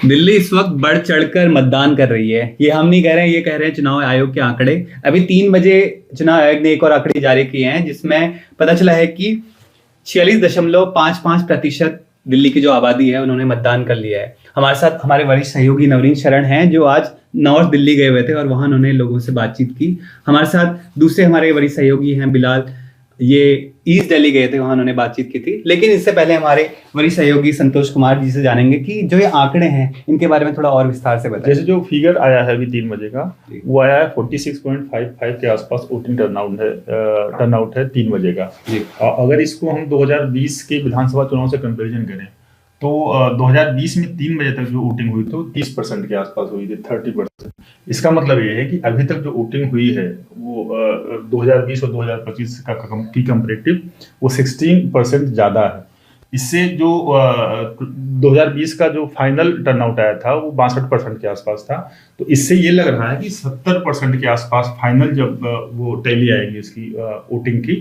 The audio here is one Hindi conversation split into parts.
दिल्ली इस वक्त बढ़ चढ़कर मतदान कर रही है। ये हम नहीं कह रहे हैं, ये कह रहे हैं चुनाव आयोग के आंकड़े। अभी 3 बजे चुनाव आयोग ने एक और आंकड़े जारी किए हैं जिसमें पता चला है कि 46.55% दिल्ली की जो आबादी है उन्होंने मतदान कर लिया है। हमारे साथ हमारे वरिष्ठ सहयोगी नवनीत शरण हैं जो आज नॉर्थ दिल्ली गए हुए थे और वहां उन्होंने लोगों से बातचीत की। हमारे साथ दूसरे हमारे वरिष्ठ सहयोगी हैं बिलाल, ये ईस्ट दिल्ली गए थे, वहां उन्होंने बातचीत की थी। लेकिन इससे पहले हमारे वरिष्ठ सहयोगी संतोष कुमार जी से जानेंगे कि जो ये आंकड़े हैं इनके बारे में थोड़ा और विस्तार से बताएं। जैसे जो फिगर आया है अभी 3 बजे का, वो आया है 46.55 के आसपास वोटिंग टर्नआउट है 3 बजे का। अगर इसको हम 2020 के विधानसभा चुनाव से कंपेरिजन करें तो 2020 में 3 बजे तक जो वोटिंग हुई तो 30% के आसपास हुई थी, 30%। इसका मतलब ये है कि अभी तक जो वोटिंग हुई है वो 2020 और 2025 की कंपैरेटिव वो 16% ज़्यादा है। इससे जो 2020 का जो फाइनल टर्नआउट आया था वो 62% के आसपास था। तो इससे ये लग रहा है कि 70% के आसपास फाइनल जब वो टैली आएगी इसकी वोटिंग की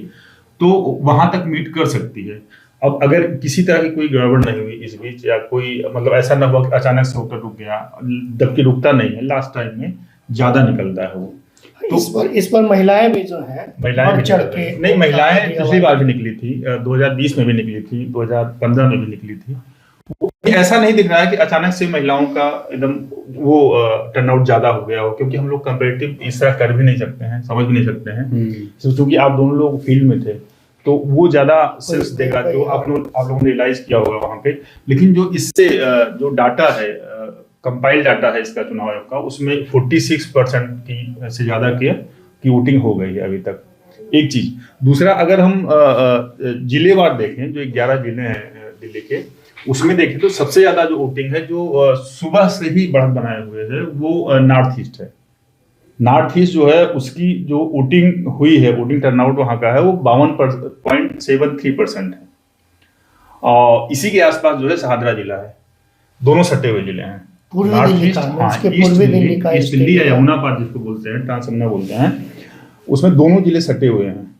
तो वहां तक मीट कर सकती है। अब अगर किसी तरह की कोई गड़बड़ नहीं हुई इस बीच या कोई मतलब ऐसा ना हुआ कि अचानक से वोटर रुक गया, जबकि रुकता नहीं है, लास्ट टाइम में ज्यादा निकलता है वो। तो इस पर महिलाएं भी जो है महिलाएं चढ़ के नहीं, महिलाएं पिछली बार भी निकली थी, 2020 में भी निकली थी, 2015 में भी निकली थी। ऐसा नहीं दिख रहा है कि अचानक से महिलाओं का एकदम वो टर्नआउट ज्यादा हो गया हो, क्योंकि हम लोग कंपेरेटिव इस तरह कर भी नहीं सकते हैं, समझ भी नहीं सकते हैं, क्योंकि आप दोनों लोग फील्ड में थे तो वो ज्यादा सेंस देगा जो आप लोगों ने रियलाइज किया होगा वहां पे। लेकिन जो इससे जो डाटा है, कंपाइल डाटा है इसका चुनाव आयोग का, उसमें 46% की से ज्यादा की वोटिंग हो गई है अभी तक। एक चीज, दूसरा अगर हम जिलेवार देखें, जो 11 जिले हैं दिल्ली के, उसमें देखें तो सबसे ज्यादा जो वोटिंग है जो सुबह से ही बढ़त बनाए हुए है वो नॉर्थ ईस्ट है। नॉर्थ ईस्ट जो है उसकी जो वोटिंग हुई है, वोटिंग टर्नआउट वहां का है वो 52.73% है। और इसी के आसपास जो है शहादरा जिला है। दोनों सटे हुए जिले हैं। ईस्ट दिल्ली या यमुना पार जिसको बोलते हैं, ट्रांसमना बोलते हैं, उसमें दोनों जिले सटे हुए हैं।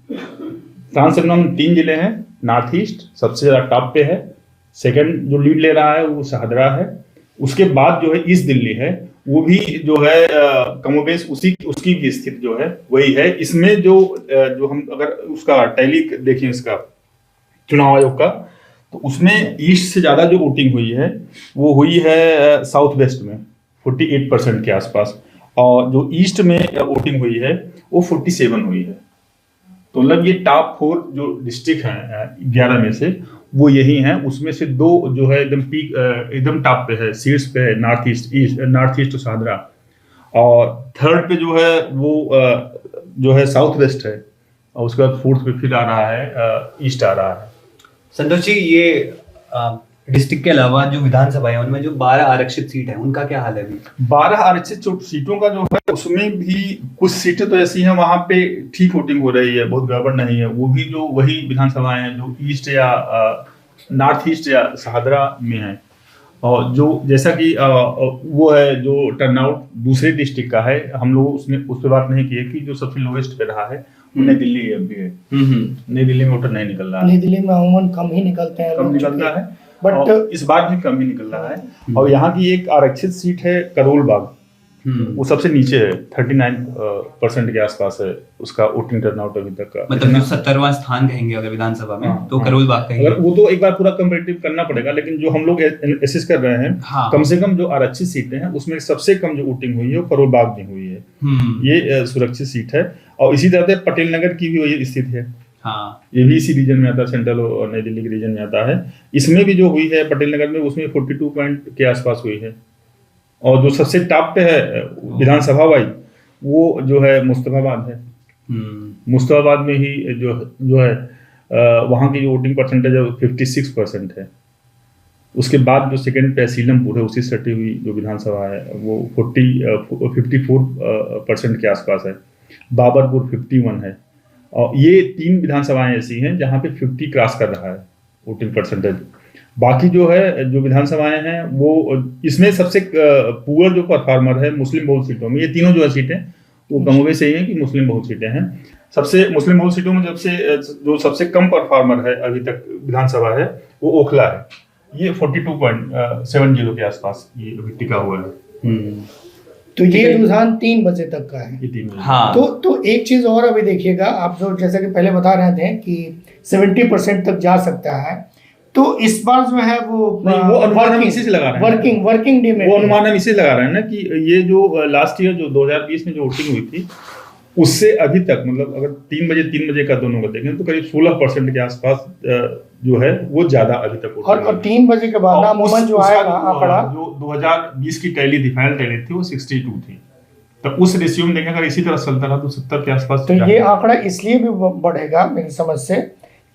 ट्रांसमना में 3 जिले हैं, नॉर्थ ईस्ट सबसे ज्यादा टॉप पे है, सेकंड जो लीड ले रहा है वो शहादरा है, उसके बाद जो है ईस्ट दिल्ली है, वो भी जो है कमोबेश उसकी भी स्थिति जो है वही है। इसमें जो हम अगर उसका टैली देखें इसका चुनाव आयोग का, तो उसमें ईस्ट से ज्यादा जो वोटिंग हुई है वो हुई है साउथ वेस्ट में 48% के आसपास, और जो ईस्ट में वोटिंग हुई है वो 47 हुई है। तो मतलब ये टॉप 4 जो डिस्ट्रिक्ट हैं 11 में से वो यही हैं। उसमें से 2 जो है एकदम पीक एकदम टॉप पे है, सीट्स पे है, नॉर्थ ईस्ट तो शहादरा, और थर्ड पे जो है वो जो है साउथ वेस्ट है, और उसके बाद फोर्थ पे फिर आ रहा है ईस्ट आ रहा है। संतोष जी, ये डिस्ट्रिक्ट के अलावा जो विधानसभा है उनमें जो 12 आरक्षित सीट है उनका क्या हाल है अभी? 12 आरक्षित सीटों का जो है उसमें भी कुछ सीटें तो ऐसी हैं वहां पे ठीक वोटिंग हो रही है, बहुत गड़बड़ नहीं है। वो भी जो वही विधानसभाएं हैं जो ईस्ट या नॉर्थ ईस्ट या शहादरा में है, और जो जैसा कि वो है जो टर्नआउट दूसरे डिस्ट्रिक्ट का है, हम लोग उसने उस पर बात नहीं की है कि जो सबसे लोवेस्ट पे रहा है नई दिल्ली अभी है। नई दिल्ली में वोटर नहीं निकल रहा है, नई दिल्ली में अमूमन कम ही निकलते हैं, कम निकलता है, बट इस बार भी कम ही निकल रहा है। और यहाँ की एक आरक्षित सीट है करोल बाग, वो सबसे नीचे है, 39% के आसपास है उसका वोटिंग टर्नआउट अभी तक का। मतलब 70वां स्थान कहेंगे अगर विधानसभा में तो करोल बाग कहेंगे। वो तो एक बार पूरा कंपैरेटिव करना पड़ेगा, लेकिन जो हम लोग एसेस कर रहे हैं कम से कम जो आरक्षित सीटें हैं उसमें सबसे कम जो वोटिंग हुई है वो करोल बाग में हुई है। ये सुरक्षित सीट है, और इसी तरह से पटेल नगर की भी वही स्थिति है। ये भी इसी रीजन में आता है, सेंट्रल और नई दिल्ली के रीजन में आता है। इसमें भी जो हुई है पटेल नगर में, उसमें 42 पॉइंट के आसपास हुई है। और जो सबसे टॉप पे है विधानसभा वाइज वो जो है मुस्तफाबाद है। मुस्तफाबाद में ही जो है वहाँ की जो वोटिंग परसेंटेज है 56% है। उसके बाद जो सेकंड पे सीलमपुर है, उसी सटी हुई जो विधानसभा है वो 54% के आसपास है। बाबरपुर 51 है, और ये 3 विधानसभाएं ऐसी हैं जहाँ पे 50 क्रॉस कर रहा है वोटिंग परसेंटेज। बाकी जो है जो विधानसभाएं हैं वो इसमें सबसे पुअर जो परफॉर्मर है मुस्लिम बहुल सीटों में, ये तीनों जो है सीटें वो कमोबे से ही है कि मुस्लिम बहुल सीटें हैं। सबसे मुस्लिम बहुल सीटों में जो सबसे कम परफॉर्मर है अभी तक विधानसभा है वो ओखला है। ये 42.70 के आसपास ये अभी टिका हुआ है। तो ये रुझान 3 बजे तक का है। ये 3 बजे। हाँ तो एक चीज और अभी देखिएगा, आप जो जैसे कि पहले बता रहे थे कि 70% तक जा सकता है, तो इस बार जो है वो नहीं, वो अनुमान हम इसी से लगा रहे हैं। वर्किंग डे में वो अनुमान हम इसे लगा रहे हैं ना कि ये जो लास्ट ईयर जो 2020 में जो वोटिंग हुई थी उससे अभी तक, मतलब अगर 3 बजे का दोनों को देखें तो करीब 16% के आसपास जो है वो ज्यादा अभी तक और 3 बजे के बाद अमूमन जो आएगा आंकड़ा, जो 2020 की टैली थी, फाइनल टैली थी, वो 62 थी। तो उस रेशियो में देखें अगर इसी तरह चलता रहा तो 70 के आसपास। तो ये आंकड़ा इसलिए भी बढ़ेगा मेरी समझ से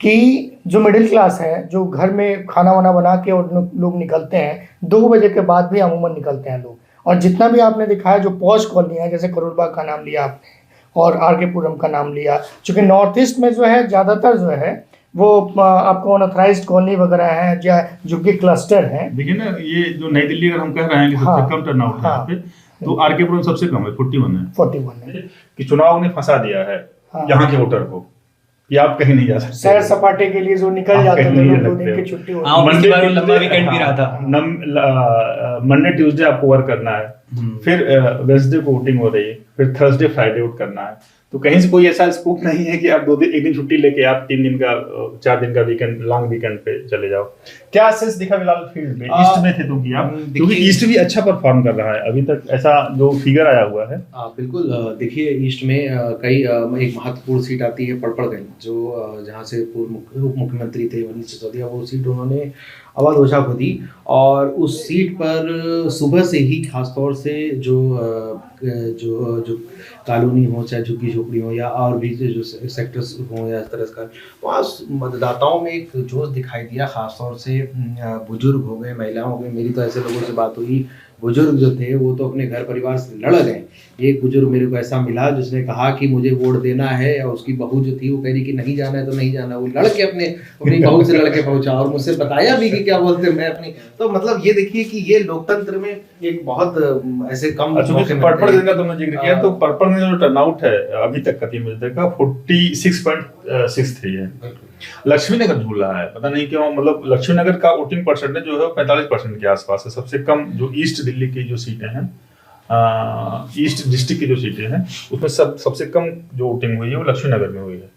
कि जो मिडिल क्लास है, जो घर में खाना वाना बना के और लोग निकलते हैं 2 बजे के बाद भी अमूमन निकलते हैं लोग। और जितना भी आपने दिखाया जो पॉश कॉलोनी है, जैसे करोलबाग का नाम लिया आपने और आर.के. पुरम का नाम लिया, चूंकि नॉर्थ ईस्ट में जो है ज़्यादातर जो है वो आपको अनऑथराइज्ड कॉलोनी वगैरह है जो कि क्लस्टर है। देखिए ना, ये जो नई दिल्ली अगर हम कह रहे हैं कि सबसे कम टर्नआउट है यहाँ पे, तो आर.के. पुरम सबसे कम है, 41 है कि चुनाव ने फंसा दिया है यहाँ के वोटर को कि आप कहीं नहीं जा सकते। सैर सपाटे के लिए जो निकल जाते थे लोग, 2 दिन की छुट्टी होती है। लंबा वीकेंड भी रहा था। मंडे ट्यूसडे आपको वर्क करना है, फिर वेडनेसडे को वोटिंग हो रही है, फिर थर्सडे फ्राइडे वोट करना है। तो कहीं से कोई ऐसा स्कोप नहीं है कि आप 1 दिन छुट्टी लेके आप 4 दिन का वीकेंड, लॉन्ग वीकेंड पे चले जाओ। क्या सेंस दिखा फिलहाल फील्ड में? ईस्ट में थे तो कि आप, क्योंकि ईस्ट भी अच्छा परफॉर्म कर रहा है अभी तक, ऐसा जो फिगर आया हुआ है। बिल्कुल। देखिए, ईस्ट में कई एक महत्वपूर्ण सीट आती है पड़पड़गंज, जो जहाँ से पूर्व उप मुख्यमंत्री थे मनीष सिसोदिया, वो सीट उन्होंने आवाज ओझा को दी। और उस सीट पर सुबह से ही खासतौर से जो कॉलोनी हो, चाहे झुग्गी झोपड़ी हो या और भी जो सेक्टर्स हों या इस तरह का, वहाँ मतदाताओं में एक जोश दिखाई दिया। खासतौर से बुजुर्ग हो गए, महिलाओं हो गए। मेरी तो ऐसे लोगों से बात हुई, बुजुर्ग जो थे वो तो अपने घर परिवार से लड़ गए। एक बुजुर्ग मेरे को ऐसा मिला जिसने कहा कि मुझे वोट देना है, और उसकी बहू जो थी वो कह रही कि नहीं जाना है तो नहीं जाना। वो लड़ के अपनी बहू से लड़ के पहुंचा और मुझसे बताया भी कि क्या बोलते हैं मैं अपनी। तो मतलब ये देखिए कि ये लोकतंत्र में एक बहुत ऐसे कम पर्पल का तुमने जिक्र किया, तो पर्पल में जो टर्नआउट है अभी तक का 3 बजे तक का 46.63 है। लक्ष्मी नगर झूल रहा है, पता नहीं क्यों। मतलब लक्ष्मी नगर का वोटिंग परसेंटेज जो है 45% के आसपास है। सबसे कम जो ईस्ट दिल्ली की जो सीटें हैं, ईस्ट डिस्ट्रिक्ट की जो सीटें हैं, उसमें सबसे कम जो वोटिंग हुई है वो लक्ष्मी नगर में हुई है।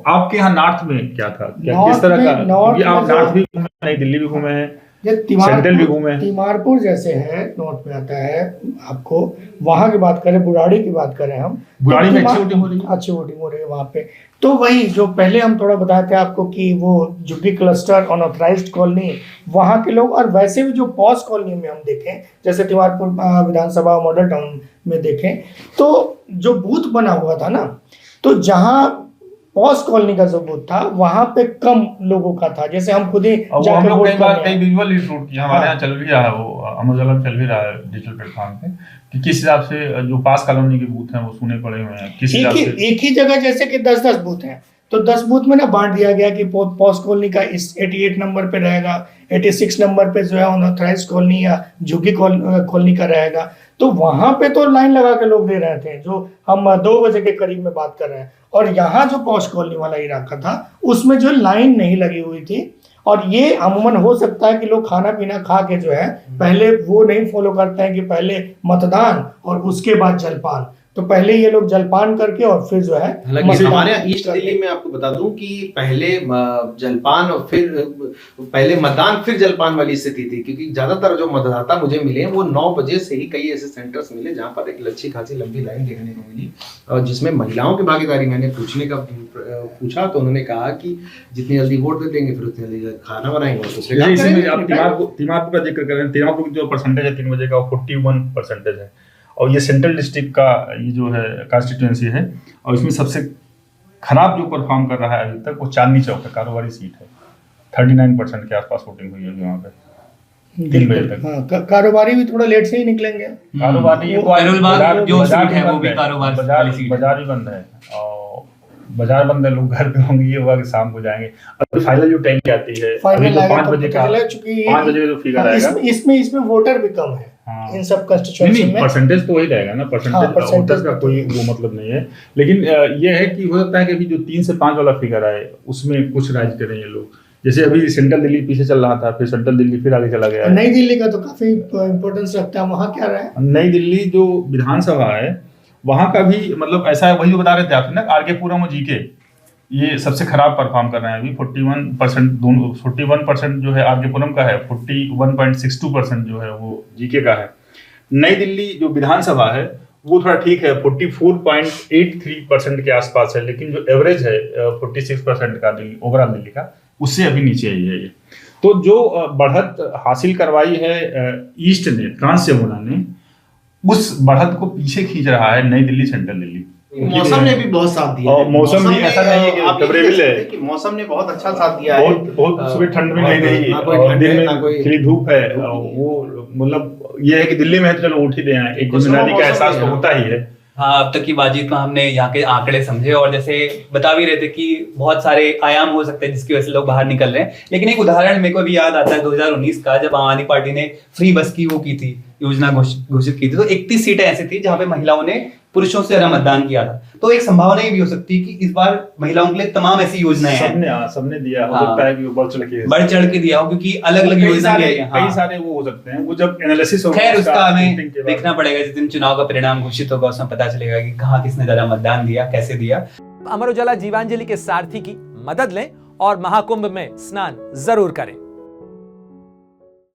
आपके यहाँ नॉर्थ में क्या था, किस तरह का? क्योंकि आप नॉर्थ भी घूमे, नई दिल्ली भी घूमे हैं, सेंट्रल भी घूमे हैं। तिमारपुर जैसे है, नॉर्थ में आता है आपको, वहां की बात करें, बुराड़ी की बात करें हम, बुराड़ी में अच्छी वोटिंग हो रही है वहाँ पे। तो वही जो पहले हम थोड़ा बताए थे आपको कि वो झुग्गी क्लस्टर, अनऑथराइज्ड कॉलोनी, वहाँ के लोग, और वैसे भी जो पॉश कॉलोनी में हम देखें, जैसे तिमारपुर विधानसभा मॉडल टाउन में देखें, तो जो बूथ बना हुआ था ना, तो जहाँ पॉश कॉलोनी का जो बूथ था वहाँ पे कम लोगों का था। जैसे हम खुद ही जाकर वोट करते हैं, विजुअल रिपोर्ट किया हमारे यहाँ चल भी रहा है, वो अमर उजाला में चल भी रहा है डिजिटल प्लेटफॉर्म पे, कि किस हिसाब से जो पास कॉलोनी के बूथ हैं वो सुने पड़े हुए हैं, किस हिसाब से एक ही जगह जैसे कि 10-10 बूथ हैं, तो 10 बूथ में ना बांट दिया गया कि पॉश कॉलोनी का इस 88 नंबर पे रहेगा, 86 नंबर पे जो है अनऑथराइज्ड कॉलोनी या झुग्गी कॉलोनी का रहेगा। तो वहां पे तो लाइन लगा के लोग दे रहे थे, जो हम 2 बजे के करीब में बात कर रहे हैं। और यहाँ जो पॉश कॉलोनी वाला इलाका था उसमें जो लाइन नहीं लगी हुई थी। और ये अमूमन हो सकता है कि लोग खाना पीना खा के जो है पहले वो नहीं फॉलो करते हैं कि पहले मतदान और उसके बाद जलपान, तो पहले ये लोग जलपान करके और फिर जो है, हालांकि हमारे यहाँ ईस्ट दिल्ली में आपको बता दूं कि पहले जलपान और फिर पहले मतदान फिर जलपान वाली स्थिति थी, क्योंकि ज्यादातर जो मतदाता मुझे मिले वो 9 बजे से ही कई ऐसे सेंटर्स मिले जहां पर एक अच्छी खासी लंबी लाइन देखने को मिली, और जिसमें महिलाओं की भागीदारी मैंने पूछा तो उन्होंने कहा कि जितनी जल्दी वोट दे देंगे फिर उतनी जल्दी खाना बनाएंगे। आप तिमारपुर का जिक्र करें, तिमारपुर जो परसेंटेज है 3 बजे का 41% है, और ये सेंट्रल डिस्ट्रिक्ट का ये जो है कॉन्स्टिट्यूएंसी है, और इसमें सबसे खराब जो परफॉर्म कर रहा है अभी तक वो चांदनी चौक है, कारोबारी सीट है। 39% के आसपास वोटिंग हुई है वहाँ पे 3 बजे तक। हाँ, कारोबारी भी थोड़ा लेट से ही निकलेंगे। कारोबारी जो सीट है वो भी कारोबार वाली सीट है। बाजार भी बंद है, और बाजार बंद है, लोग घर पे होंगे, ये होगा कि शाम को जाएंगे। अब फाइनल जो टैली आती है, अभी तो 5 बजे का 5 बजे जो फिगर आएगा, इसमें वोटर भी कम है। इन सब कंस्टिट्यूएंसी में परसेंटेज तो वही रहेगा ना, परसेंटेज का कोई वो मतलब नहीं है। लेकिन ये है कि हो सकता है कि अभी जो 3 से 5 वाला फिगर आए उसमें कुछ राइज करें ये लोग, जैसे अभी सेंट्रल दिल्ली पीछे चल रहा था, फिर सेंट्रल दिल्ली फिर आगे चला गया और है। नई दिल्ली का तो काफी इम्पोर्टेंस रखता है, वहाँ क्या रहा है? नई दिल्ली जो विधानसभा है वहाँ का भी मतलब ऐसा है, वही बता रहे थे आप ना, आरके पुरम और जीके ये सबसे खराब परफॉर्म कर रहे हैं अभी। 41% दोनों, 41% जो है आरके पुरम का है, 41.62% जो है वो जीके का है। नई दिल्ली जो विधानसभा है वो थोड़ा ठीक है, 44.83% के आसपास है, लेकिन जो एवरेज है 46% का दिल्ली ओवरऑल दिल्ली का, उससे अभी नीचे ही है ये। तो जो बढ़त हासिल करवाई है ईस्ट ने, ट्रांस यमुना ने, उस बढ़त को पीछे खींच रहा है नई दिल्ली, सेंट्रल दिल्ली। मौसम ने भी बहुत साथ दिया और है। मौसम भी ने, ऐसा नहीं है कि आप ये फेवरेबल कह सकते है। हैं कि मौसम ने बहुत अच्छा साथ दिया है। बहुत सुबह ठंड भी नहीं रही, ना कोई और ठंड दिन है, में ना कोई खिली धूप है। वो मतलब ये है कि दिल्ली में है तो चलो उठ ही दे आए, एक जिम्मेदारी का मौसम एहसास है तो यहाँ। होता ही है। हाँ, अब तक की बातचीत में हमने यहाँ के आंकड़े समझे और जैसे बता भी रहे थे कि बहुत सारे आयाम हो सकते हैं जिसकी वजह से लोग बाहर निकल रहे हैं। लेकिन एक उदाहरण मेरे को भी याद आता है 2019 का, जब आम आदमी पार्टी ने फ्री बस की वो की थी, योजना घोषित की थी, तो 31 सीटें ऐसी थी जहां पे महिलाओं ने पुरुषों से ज्यादा मतदान किया था। तो एक संभावना ये भी हो सकती है कि इस बार महिलाओं के लिए तमाम ऐसी योजनाएं हैं, सबने दिया, हो हाँ। सकता है कि वो बढ़ चढ़ के दिया हो, क्योंकि अलग अलग योजना भी है। कई सारे वो हो सकते हैं, वो जब एनालिसिस होगा खैर उसका हमें voting के बाद। देखना पड़ेगा, जिस दिन चुनाव का परिणाम घोषित होगा उसमें पता चलेगा कि कहाँ किसने ज्यादा मतदान दिया, कैसे दिया। अमर उजाला जीवांजलि के सारथी की मदद लें और महाकुंभ में स्नान जरूर करें।